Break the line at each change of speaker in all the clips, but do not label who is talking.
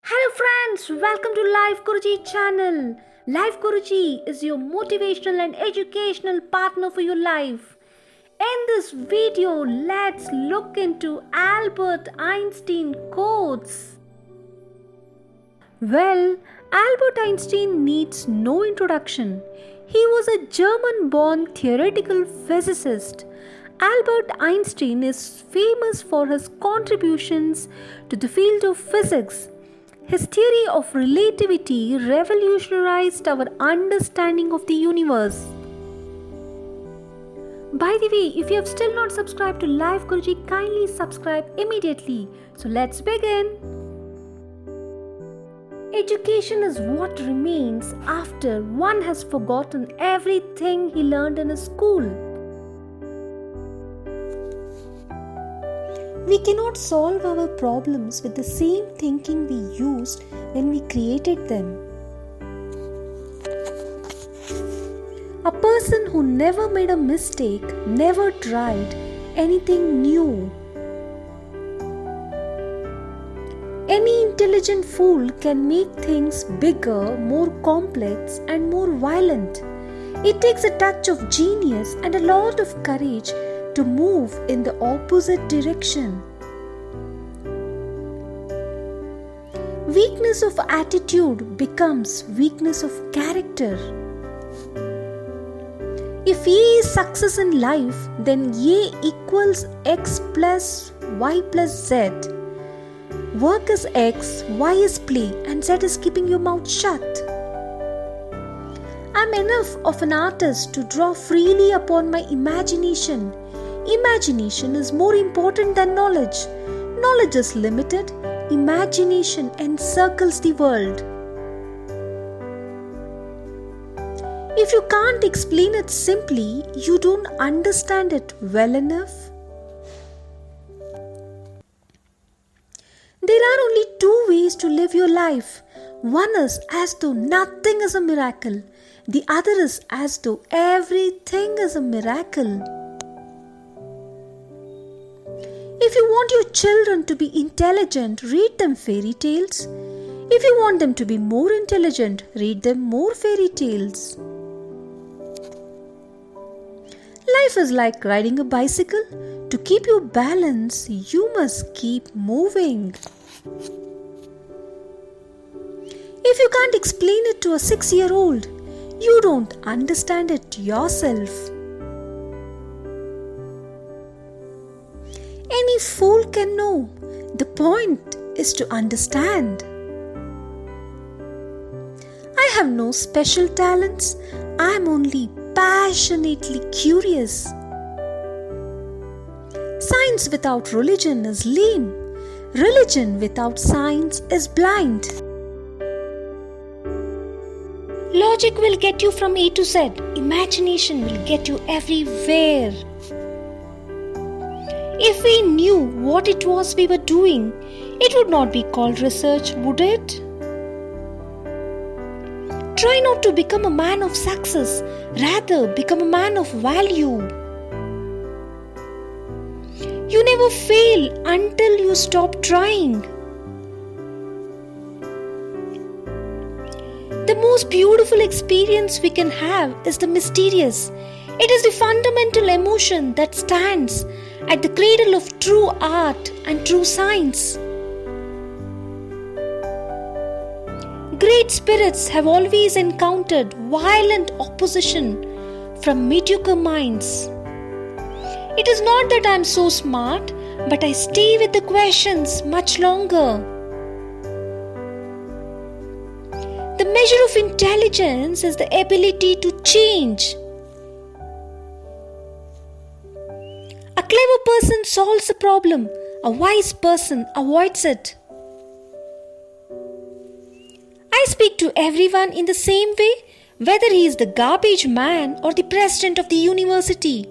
Hello friends, welcome to Life Guruji channel. Life Guruji is your motivational and educational partner for your life. In this video, let's look into Albert Einstein quotes. Well, Albert Einstein needs no introduction. He was a German-born theoretical physicist. Albert Einstein is famous for his contributions to the field of physics. His theory of relativity revolutionized our understanding of the universe. By the way, if you have still not subscribed to Life Guruji, kindly subscribe immediately. So let's begin. Education is what remains after one has forgotten everything he learned in his school. We cannot solve our problems with the same thinking we used when we created them. A person who never made a mistake never tried anything new. Any intelligent fool can make things bigger, more complex, and more violent. It takes a touch of genius and a lot of courage to move in the opposite direction. Weakness of attitude becomes weakness of character. If A is success in life, then A equals X plus Y plus Z. Work is X, Y is play, and Z is keeping your mouth shut. I'm enough of an artist to draw freely upon my imagination. Imagination is more important than knowledge. Knowledge is limited. Imagination encircles the world. If you can't explain it simply, you don't understand it well enough. There are only two ways to live your life. One is as though nothing is a miracle. The other is as though everything is a miracle. If you want your children to be intelligent, read them fairy tales. If you want them to be more intelligent, read them more fairy tales. Life is like riding a bicycle. To keep your balance, you must keep moving. If you can't explain it to a 6-year-old, you don't understand it yourself. Any fool can know. The point is to understand. I have no special talents. I am only passionately curious. Science without religion is lame. Religion without science is blind. Logic will get you from A to Z. Imagination will get you everywhere. If we knew what it was we were doing, it would not be called research, would it? Try not to become a man of success, rather become a man of value. You never fail until you stop trying. The most beautiful experience we can have is the mysterious. It is the fundamental emotion that stands at the cradle of true art and true science. Great spirits have always encountered violent opposition from mediocre minds. It is not that I am so smart, but I stay with the questions much longer. The measure of intelligence is the ability to change. A clever person solves a problem. A wise person avoids it. I speak to everyone in the same way, whether he is the garbage man or the president of the university.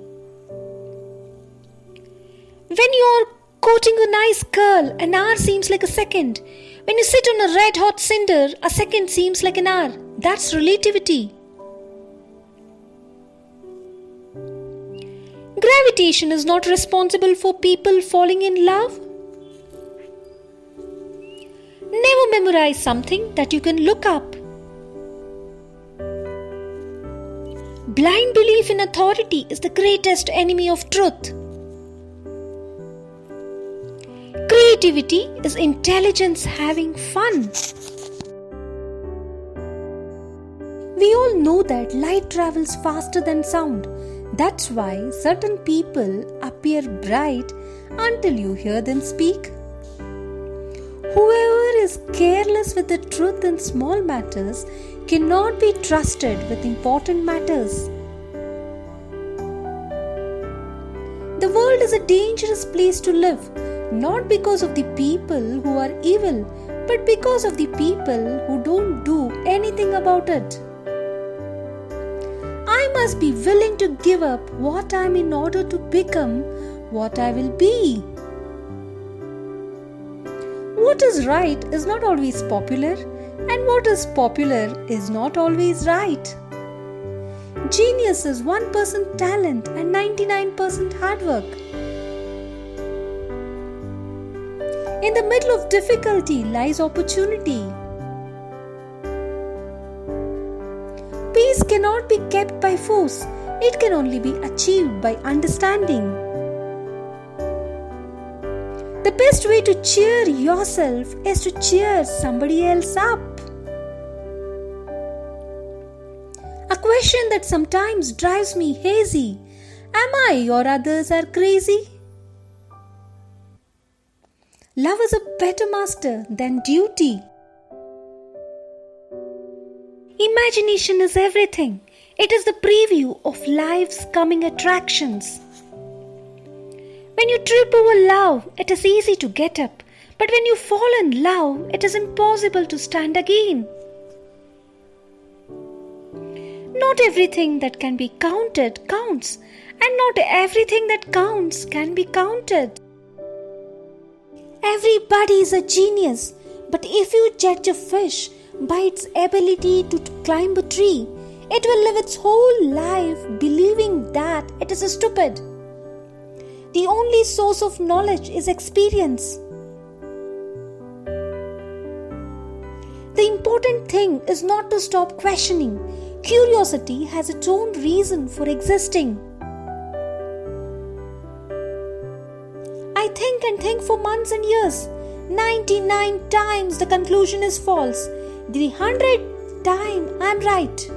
When you are courting a nice girl, an hour seems like a second. When you sit on a red-hot cinder, a second seems like an hour. That's relativity. Gravitation is not responsible for people falling in love. Never memorize something that you can look up. Blind belief in authority is the greatest enemy of truth. Creativity is intelligence having fun. We all know that light travels faster than sound. That's why certain people appear bright until you hear them speak. Whoever is careless with the truth in small matters cannot be trusted with important matters. The world is a dangerous place to live, not because of the people who are evil, but because of the people who don't do anything about it. I must be willing to give up what I am in order to become what I will be. What is right is not always popular, and what is popular is not always right. Genius is 1% talent and 99% hard work. In the middle of difficulty lies opportunity. Peace cannot be kept by force, it can only be achieved by understanding. The best way to cheer yourself is to cheer somebody else up. A question that sometimes drives me hazy: am I or others are crazy? Love is a better master than duty. Imagination is everything. It is the preview of life's coming attractions. When you trip over love, it is easy to get up. But when you fall in love, it is impossible to stand again. Not everything that can be counted counts, and not everything that counts can be counted. Everybody is a genius, but if you judge a fish by its ability to climb a tree, it will live its whole life believing that it is stupid. The only source of knowledge is experience. The important thing is not to stop questioning. Curiosity has its own reason for existing. I think and think for months and years. 99 times the conclusion is false. The 100th time I am right.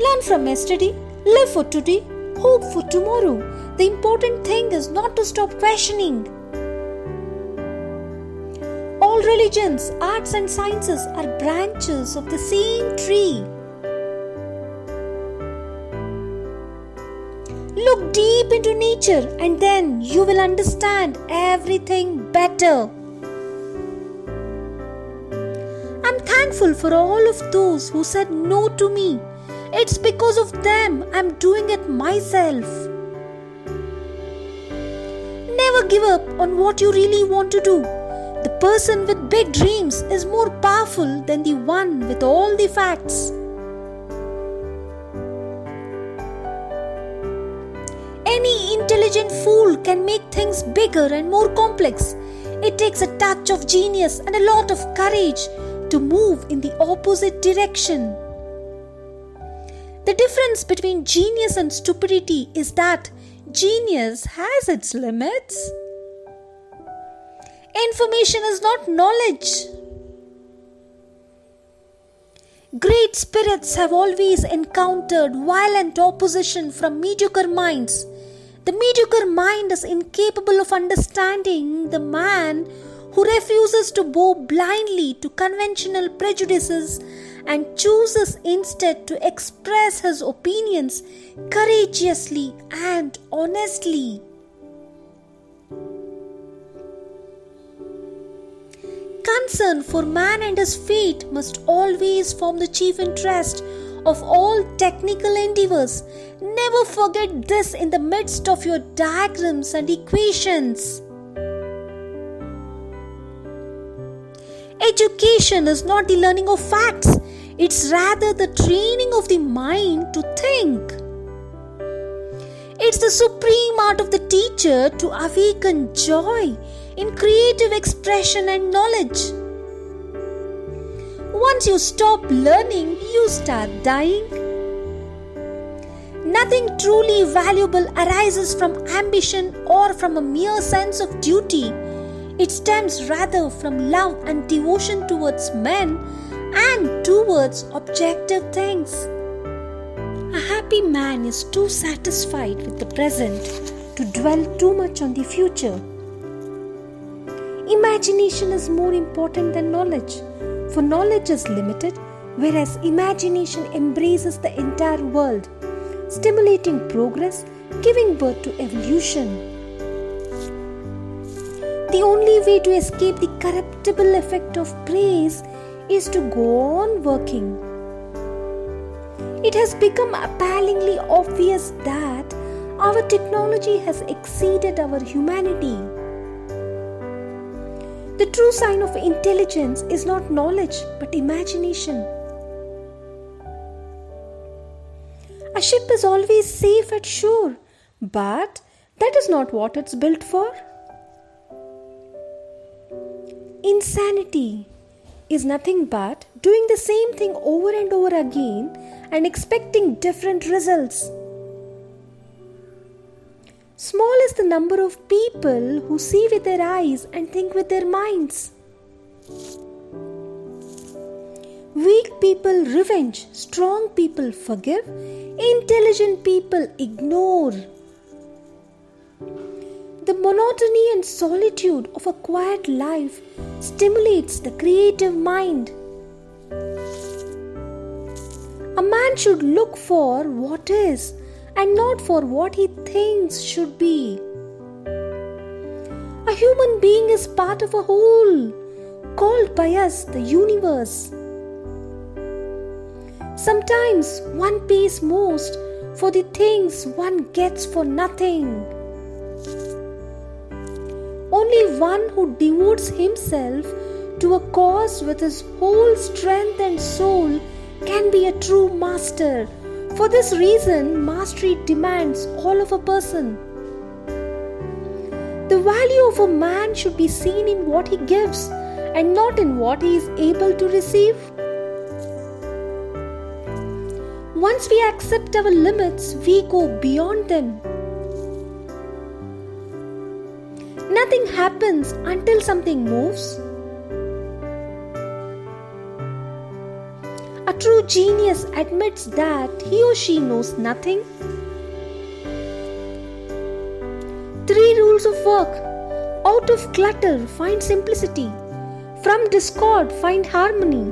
Learn from yesterday, live for today, hope for tomorrow. The important thing is not to stop questioning. All religions, arts and sciences are branches of the same tree. Look deep into nature and then you will understand everything better. I'm thankful for all of those who said no to me. It's because of them I'm doing it myself. Never give up on what you really want to do. The person with big dreams is more powerful than the one with all the facts. Any intelligent fool can make things bigger and more complex. It takes a touch of genius and a lot of courage to move in the opposite direction. The difference between genius and stupidity is that genius has its limits. Information is not knowledge. Great spirits have always encountered violent opposition from mediocre minds. The mediocre mind is incapable of understanding the man who refuses to bow blindly to conventional prejudices and chooses instead to express his opinions courageously and honestly. Concern for man and his fate must always form the chief interest of all technical endeavors. Never forget this in the midst of your diagrams and equations. Education is not the learning of facts, it's rather the training of the mind to think. It's the supreme art of the teacher to awaken joy in creative expression and knowledge. Once you stop learning, you start dying. Nothing truly valuable arises from ambition or from a mere sense of duty. It stems rather from love and devotion towards men and towards objective things. A happy man is too satisfied with the present to dwell too much on the future. Imagination is more important than knowledge, for knowledge is limited, whereas imagination embraces the entire world, stimulating progress, giving birth to evolution. The only way to escape the corruptible effect of praise is to go on working. It has become appallingly obvious that our technology has exceeded our humanity. The true sign of intelligence is not knowledge but imagination. A ship is always safe at shore, but that is not what it's built for. Insanity is nothing but doing the same thing over and over again and expecting different results. Small is the number of people who see with their eyes and think with their minds. Weak people revenge, strong people forgive, intelligent people ignore. The monotony and solitude of a quiet life stimulates the creative mind. A man should look for what is and not for what he thinks should be. A human being is part of a whole, called by us the universe. Sometimes one pays most for the things one gets for nothing. Only one who devotes himself to a cause with his whole strength and soul can be a true master. For this reason, mastery demands all of a person. The value of a man should be seen in what he gives and not in what he is able to receive. Once we accept our limits, we go beyond them. Nothing happens until something moves. A true genius admits that he or she knows nothing. 3 rules of work. Out of clutter, find simplicity. From discord, find harmony.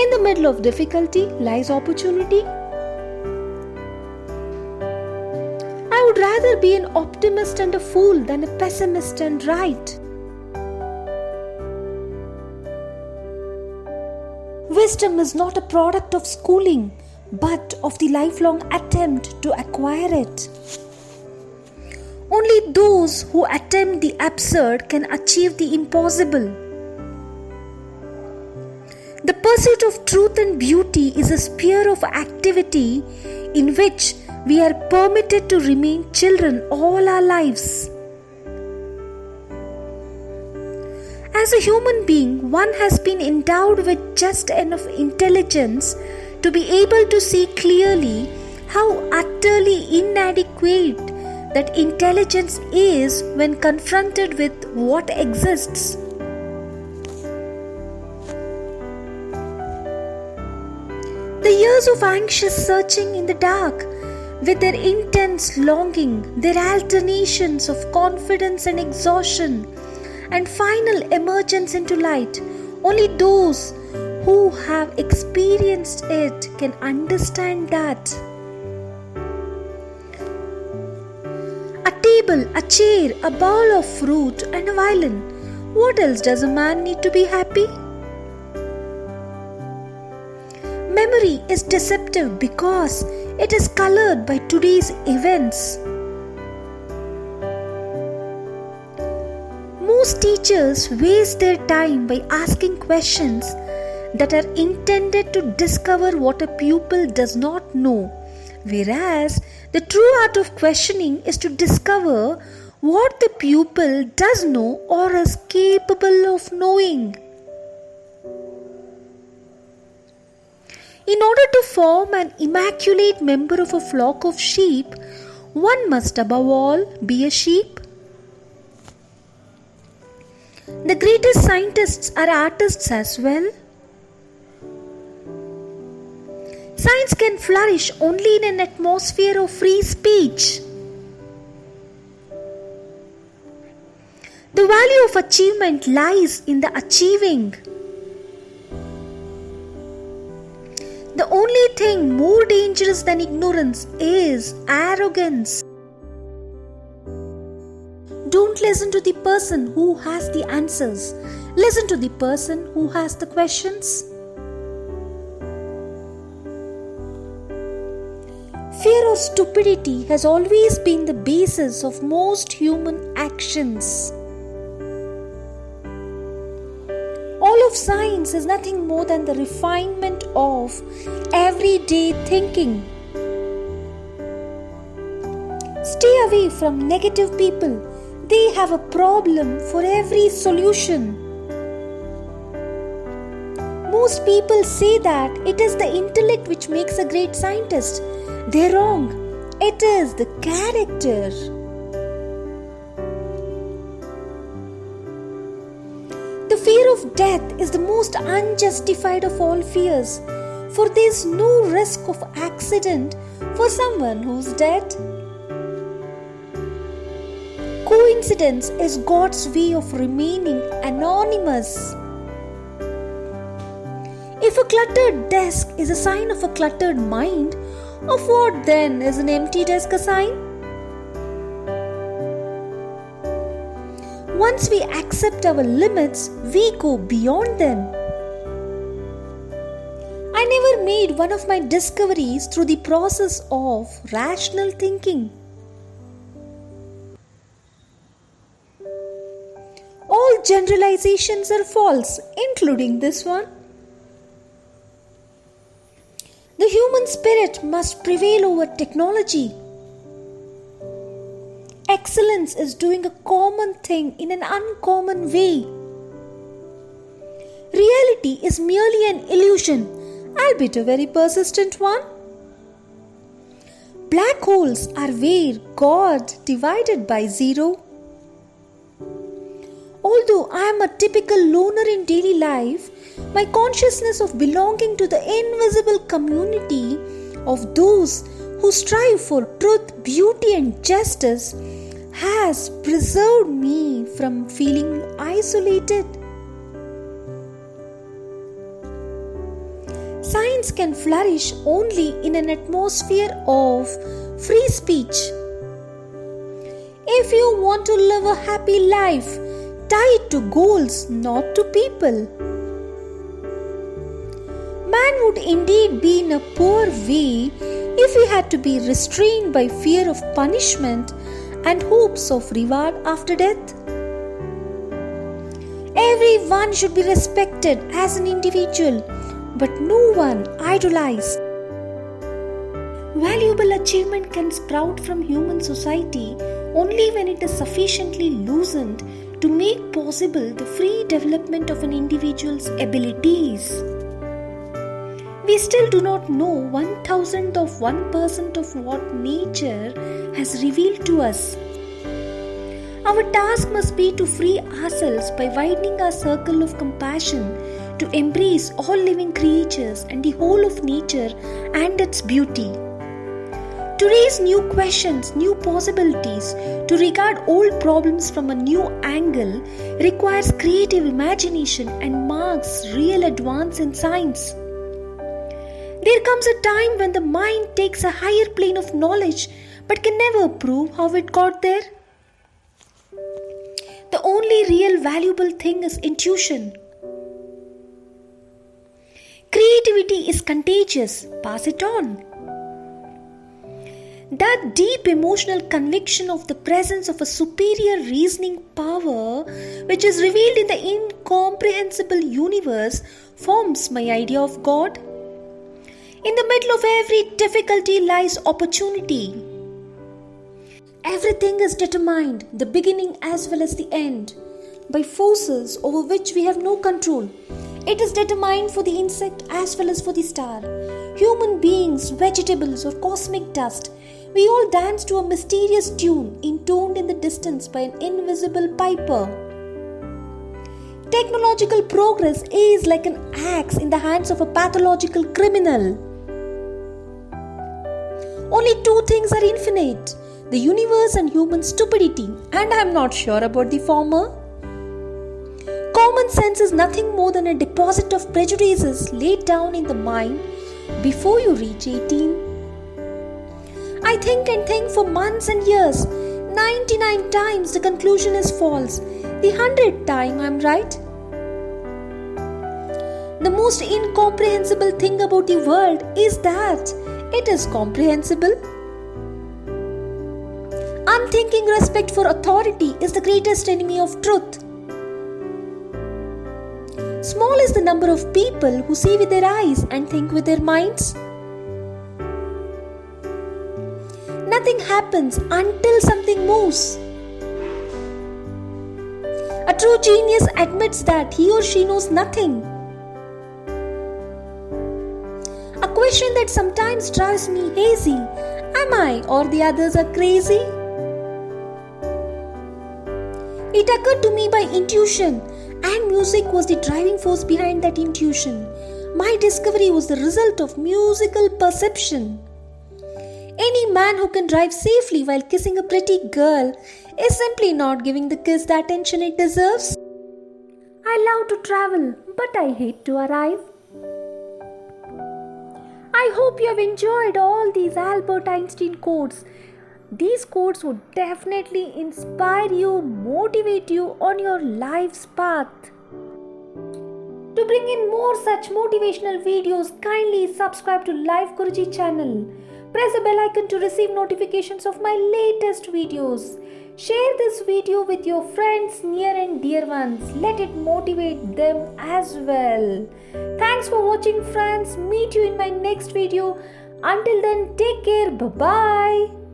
In the middle of difficulty lies opportunity. I would rather be an optimist and a fool than a pessimist and right. Wisdom is not a product of schooling, but of the lifelong attempt to acquire it. Only those who attempt the absurd can achieve the impossible. The pursuit of truth and beauty is a sphere of activity in which we are permitted to remain children all our lives. As a human being, one has been endowed with just enough intelligence to be able to see clearly how utterly inadequate that intelligence is when confronted with what exists. The years of anxious searching in the dark, with their intense longing, their alternations of confidence and exhaustion, and final emergence into light, only those who have experienced it can understand that. A table, a chair, a bowl of fruit, and a violin. What else does a man need to be happy? Memory is deceptive because it is colored by today's events. Most teachers waste their time by asking questions that are intended to discover what a pupil does not know, whereas the true art of questioning is to discover what the pupil does know or is capable of knowing. In order to form an immaculate member of a flock of sheep, one must above all be a sheep. The greatest scientists are artists as well. Science can flourish only in an atmosphere of free speech. The value of achievement lies in the achieving. The only thing more dangerous than ignorance is arrogance. Don't listen to the person who has the answers. Listen to the person who has the questions. Fear or stupidity has always been the basis of most human actions. All of science is nothing more than the refinement of everyday thinking. Stay away from negative people. They have a problem for every solution. Most people say that it is the intellect which makes a great scientist. They're wrong. It is the character. The fear of death is the most unjustified of all fears, for there is no risk of accident for someone who's dead. Coincidence is God's way of remaining anonymous. If a cluttered desk is a sign of a cluttered mind, of what then is an empty desk a sign? Once we accept our limits, we go beyond them. I never made one of my discoveries through the process of rational thinking. All generalizations are false, including this one. The human spirit must prevail over technology. Excellence is doing a common thing in an uncommon way. Reality is merely an illusion, albeit a very persistent one. Black holes are where God divided by zero. Although I am a typical loner in daily life, my consciousness of belonging to the invisible community of those who strive for truth, beauty, and justice has preserved me from feeling isolated. Science can flourish only in an atmosphere of free speech. If you want to live a happy life, tie it to goals, not to people. Man would indeed be in a poor way if he had to be restrained by fear of punishment and hopes of reward after death. Everyone should be respected as an individual, but no one idolized. Valuable achievement can sprout from human society only when it is sufficiently loosened to make possible the free development of an individual's abilities. We still do not know 1,000% of what nature has revealed to us. Our task must be to free ourselves by widening our circle of compassion to embrace all living creatures and the whole of nature and its beauty. To raise new questions, new possibilities, to regard old problems from a new angle requires creative imagination and marks real advance in science. There comes a time when the mind takes a higher plane of knowledge but can never prove how it got there. The only real valuable thing is intuition. Creativity is contagious. Pass it on. That deep emotional conviction of the presence of a superior reasoning power which is revealed in the incomprehensible universe forms my idea of God. In the middle of every difficulty lies opportunity. Everything is determined, the beginning as well as the end, by forces over which we have no control. It is determined for the insect as well as for the star. Human beings, vegetables, or cosmic dust, we all dance to a mysterious tune intoned in the distance by an invisible piper. Technological progress is like an axe in the hands of a pathological criminal. Only two things are infinite: the universe and human stupidity, and I am not sure about the former. Common sense is nothing more than a deposit of prejudices laid down in the mind before you reach 18. I think and think for months and years. 99 times the conclusion is false. The 100th time I am right. The most incomprehensible thing about the world is that it is comprehensible. Unthinking respect for authority is the greatest enemy of truth. Small is the number of people who see with their eyes and think with their minds. Nothing happens until something moves. A true genius admits that he or she knows nothing. A question that sometimes drives me hazy: am I or the others are crazy? It occurred to me by intuition, and music was the driving force behind that intuition. My discovery was the result of musical perception. Any man who can drive safely while kissing a pretty girl is simply not giving the kiss the attention it deserves. I love to travel, but I hate to arrive. I hope you have enjoyed all these Albert Einstein quotes. These quotes would definitely inspire you, motivate you on your life's path. To bring in more such motivational videos, kindly subscribe to Life Guruji channel. Press the bell icon to receive notifications of my latest videos. Share this video with your friends, near and dear ones. Let it motivate them as well. Thanks for watching, friends. Meet you in my next video. Until then, take care. Bye-bye.